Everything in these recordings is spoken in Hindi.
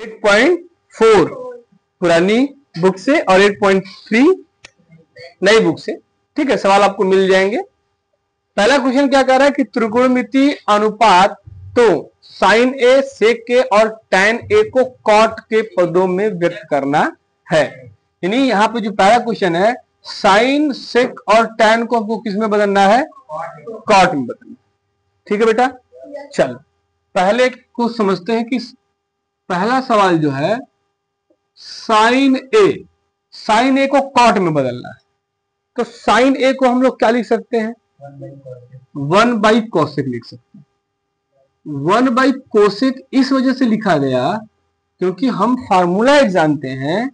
8.4 पुरानी बुक से और 8.3 नई बुक से। ठीक है, सवाल आपको मिल जाएंगे। पहला क्वेश्चन क्या कह रहा है कि त्रिकोणमिति अनुपात तो साइन ए सेक के और टैन ए को कॉट के पदों में व्यक्त करना है। यानी यहाँ पे जो पहला क्वेश्चन है, साइन सेक और टैन को हमको किस में बदलना है? कॉट में बदलना। ठीक है बेटा, चल पहले को समझते हैं कि पहला सवाल जो है साइन ए को कॉट में बदलना है। तो साइन ए को हम लोग क्या लिख सकते हैं? 1/कोसेक लिख सकते हैं। 1/कोसेक इस वजह से लिखा गया क्योंकि हम फार्मूला एक जानते हैं,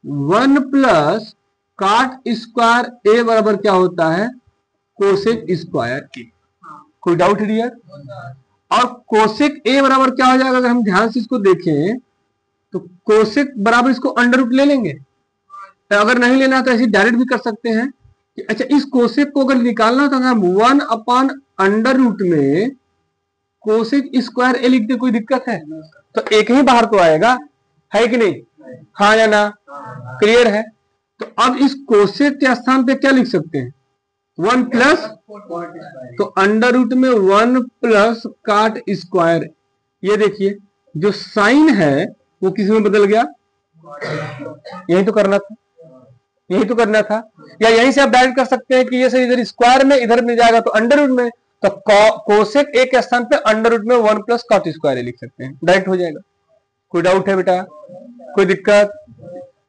1 + कॉट स्क्वायर ए बराबर क्या होता है? कोसेक स्क्वायर ए। कोई डाउट है डियर? और कोसेक ए बराबर क्या हो जाएगा? अगर हम ध्यान से इसको देखें तो कोसेक बराबर इसको अंडर रूट ले लेंगे। तो अगर नहीं लेना तो ऐसे डायरेक्ट भी कर सकते हैं कि अच्छा इस कोसेक को अगर निकालना तो हम 1/अंडर रूट में कोसेक स्क्वायर ए लिखते, कोई दिक्कत है? तो एक ही बाहर तो आएगा, है कि नहीं? हाँ या ना? क्लियर है? तो अब इस कोसेक के स्थान पे क्या लिख सकते हैं? 1 प्लस, तो अंडर रूट में 1 + कॉट स्क्वायर। ये देखिए जो साइन है वो किस में बदल गया? यही तो करना था, यही तो करना था। या यहीं से आप डायरेक्ट कर सकते हैं कि ये से इधर स्क्वायर में, इधर में जाएगा तो अंडर रूट में, तो कोसेक ए के स्थान पे अंडर रूट में 1 + कॉट स्क्वायर लिख सकते हैं, डायरेक्ट हो जाएगा। कोई डाउट है बेटा? कोई दिक्कत?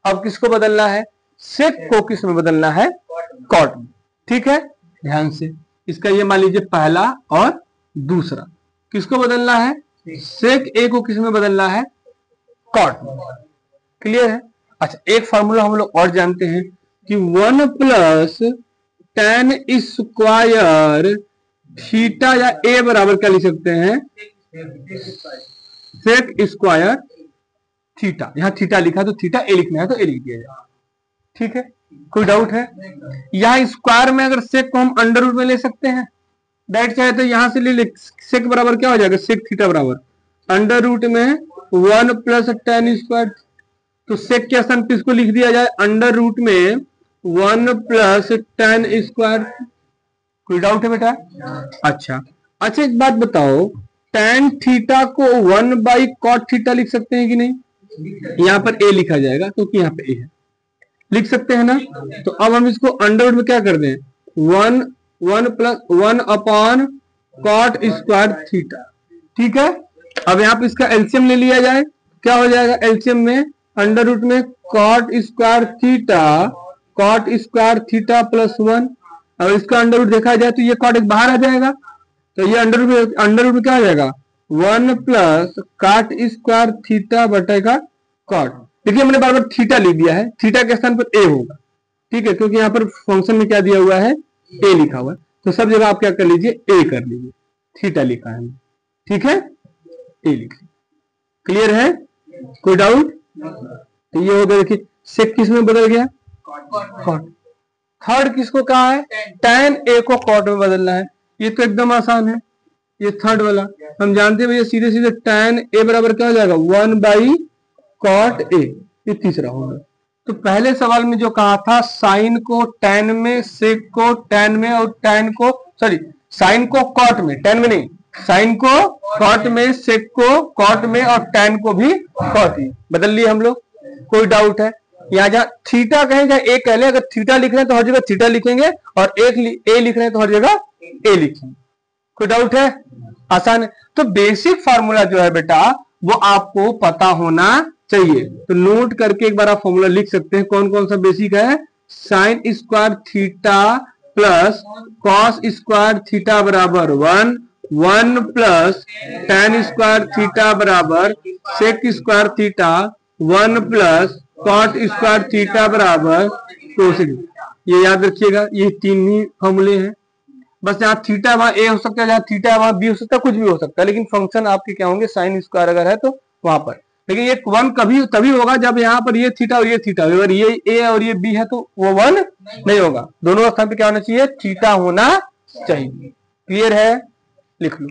अब किसको बदलना है? सेक को किस में बदलना है? कॉट में। ठीक है, ध्यान से इसका ये मान लीजिए पहला और दूसरा किसको बदलना है? सेक ए को किस में बदलना है? कॉट में। क्लियर है? अच्छा, एक फार्मूला हम लोग और जानते हैं कि 1 + टैन स्क्वायर थीटा या ए बराबर क्या लिख सकते हैं? Sec square theta. यहां थीटा लिखा तो थीटा ए लिखना है तो ए लिख दिया जाए। ठीक है, कोई डाउट है? यहां स्क्वायर में अगर सेक को हम अंडर रूट में ले सकते हैं, डायरेक्ट चाहे तो यहां से ले ले। सेक बराबर क्या हो जाएगा? सेक थीटा बराबर अंडर रूट में 1 + टैन स्क्वायर। तो सेक के स्थान पे इसको लिख दिया जाए अंडर रूट में 1 + टैन स्क्वायर। कोई डाउट है बेटा? अच्छा, एक बात बताओ, टैन थीटा को 1/कॉट थीटा लिख सकते हैं कि नहीं? यहाँ पर ए लिखा जाएगा क्योंकि यहाँ पे ए है, लिख सकते हैं ना? तो अब हम इसको अंडर रूट में क्या कर दें? 1 + 1/कॉट स्क्वायर थीटा। ठीक है, अब यहाँ पे इसका एलसीएम ले लिया जाए, क्या हो जाएगा? एलसीएम में अंडर रूट में कॉट स्क्वायर थीटा +1। और इसका अंडर रूट देखा जाए तो ये कॉट एक बाहर आ जाएगा, तो ये अंडर रूट में क्या आ जाएगा? 1 + कॉट स्क्वायर थीटा बटेगा कॉट। देखिए हमने बार बार थीटा लिख दिया है, थीटा के स्थान पर ए होगा। ठीक है, क्योंकि यहाँ पर फंक्शन में क्या दिया हुआ है? ए लिखा हुआ है, तो सब जगह आप क्या कर लीजिए? ए कर लीजिए। थीटा लिखा है, ठीक है, ए लिखिए। क्लियर है? कोई डाउट? तो ये हो गया। देखिए सेक किस में बदल गया? कॉट। थर्ड किसको कहा है? टैन ए को कॉट में बदलना है। ये तो एकदम आसान है, ये थर्ड वाला हम जानते हैं भैया, सीधे सीधे टैन ए बराबर क्या हो जाएगा? 1/कॉट ए। ये तीसरा होगा। तो पहले सवाल में जो कहा था साइन को टैन में, सेक को टैन में और टैन को साइन को कॉट में, टैन में नहीं, साइन को कॉट में, सेक को कॉट में और टैन को भी कॉट में बदल लिए हम लोग। कोई डाउट है? यहाँ जहाँ थीटा कहें चाहे ए कह ले, अगर थीटा लिख रहे हैं तो हर जगह थीटा लिखेंगे और ए लिख रहे हैं तो हर जगह ए लिखेंगे। कोई डाउट है? आसान है। तो बेसिक फार्मूला जो है बेटा वो आपको पता होना चाहिए, तो नोट करके एक बार आप फॉर्मूला लिख सकते हैं। कौन कौन सा बेसिक है? Sin square theta plus cos square theta बराबर 1 + टैन स्क्वायर थीटा बराबर sec square theta 1 + cot square theta बराबर कोसेक। ये याद रखिएगा, ये तीन ही फॉर्मूले हैं। बस जहाँ थीटा वहां ए हो सकता है, जहाँ थीटा वहां बी हो सकता है, कुछ भी हो सकता है, लेकिन फंक्शन आपके क्या होंगे? साइन स्क्वायर अगर है तो वहां पर। लेकिन ये 1 कभी तभी होगा जब यहाँ पर ये थीटा और ये थीटा, अगर ये ए और ये बी है तो वो 1 नहीं होगा। दोनों स्थान पे क्या होना चाहिए? थीटा होना चाहिए। क्लियर है? लिख लो।